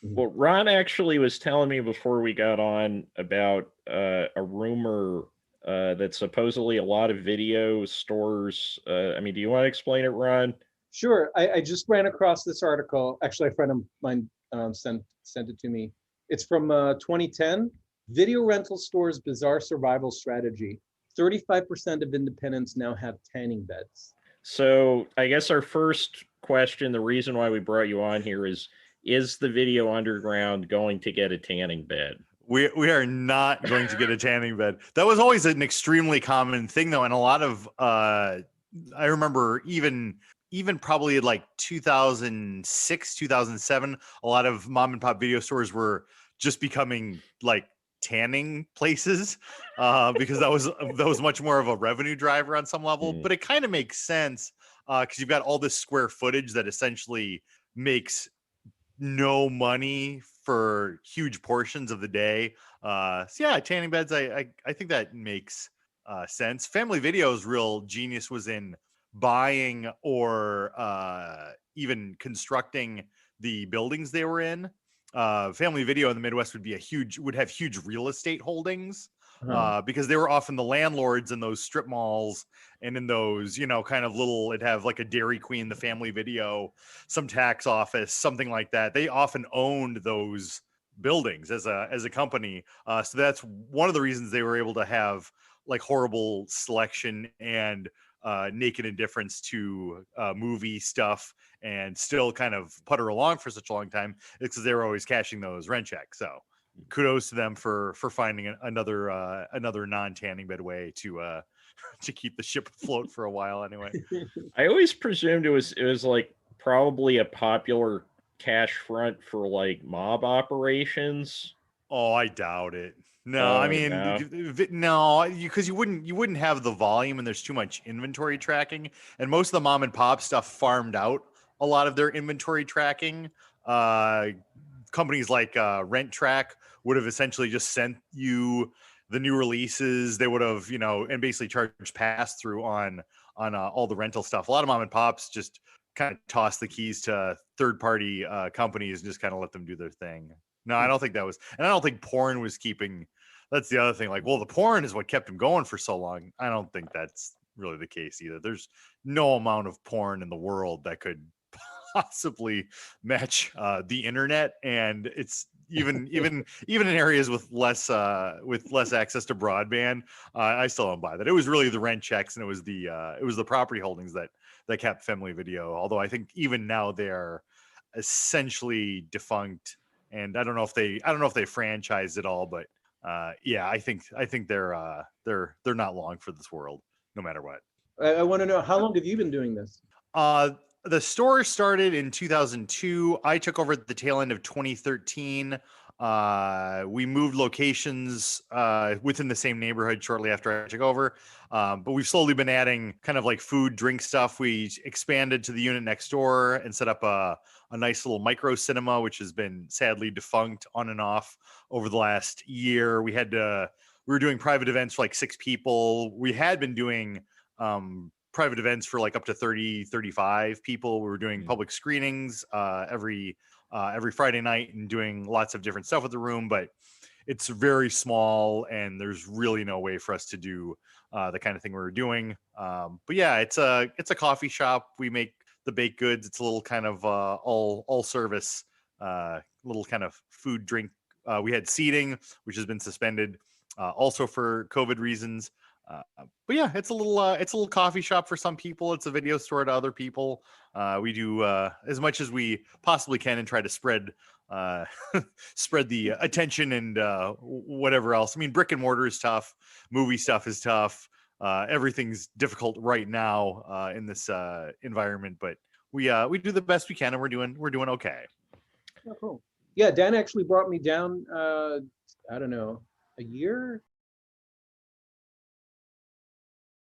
Mhm. Well, Ron actually was telling me before we got on about a rumor that supposedly a lot of video stores. I mean, do you want to explain it, Ron? Sure. I just ran across this article. Actually, a friend of mine sent it to me. It's from 2010. Video rental stores' bizarre survival strategy. 35% of independents now have tanning beds. So, I guess our first question, the reason why we brought you on here is the video underground going to get a tanning bed? We are not going to get a tanning bed. That was always an extremely common thing, though, and a lot of I remember even probably like 2006, 2007, a lot of mom and pop video stores were just becoming like tanning places because that was much more of a revenue driver on some level. Mm. But it kind of makes sense because you've got all this square footage that essentially makes no money for huge portions of the day. So yeah, tanning beds. I think that makes sense. Family Video's real genius was in buying or even constructing the buildings they were in. Family Video in the Midwest would have huge real estate holdings because they were often the landlords in those strip malls and in those, kind of little, it'd have like a Dairy Queen, the Family Video, some tax office, something like that. They often owned those buildings as a company. So that's one of the reasons they were able to have like horrible selection and naked indifference to movie stuff and still kind of putter along for such a long time. It's because they were always cashing those rent checks. So kudos to them for finding another non-tanning bed way to to keep the ship afloat for a while anyway. I always presumed it was like probably a popular cash front for like mob operations. Oh, I doubt it. No, I Oh mean, no. no, because you wouldn't have the volume, and there's too much inventory tracking. And most of the mom and pop stuff farmed out a lot of their inventory tracking. Uh, Companies like Rent Track would have essentially just sent you the new releases. They would have, and basically charged pass through on all the rental stuff. A lot of mom and pops just kind of toss the keys to third party companies and just kind of let them do their thing. No, I don't think that was, and I don't think porn was keeping. That's the other thing. Like, well, the porn is what kept him going for so long. I don't think that's really the case either. There's no amount of porn in the world that could possibly match the internet, and it's even in areas with less access to broadband. I still don't buy that. It was really the rent checks, and it was the property holdings that kept Family Video. Although I think even now they are essentially defunct, and I don't know if they franchised it all, but yeah, I think they're not long for this world, no matter what. I want to know, how long have you been doing this? The store started in 2002. I took over at the tail end of 2013. We moved locations within the same neighborhood shortly after I took over. But we've slowly been adding kind of like food, drink stuff. We expanded to the unit next door and set up a nice little micro cinema, which has been sadly defunct on and off over the last year. We were doing private events for like 6 people. We had been doing private events for like up to 30, 35 people. We were doing public screenings every Friday night and doing lots of different stuff with the room, but it's very small and there's really no way for us to do the kind of thing we were doing. But yeah, it's a coffee shop. We make the baked goods. It's a little kind of all service, little kind of food drink. We had seating, which has been suspended also for COVID reasons. But yeah, it's a little coffee shop for some people. It's a video store to other people. We do as much as we possibly can and try to spread spread the attention and whatever else. I mean, brick and mortar is tough. Movie stuff is tough. Everything's difficult right now in this environment, but we do the best we can, and we're doing okay. Oh, cool. Yeah, Dan actually brought me down, I don't know, a year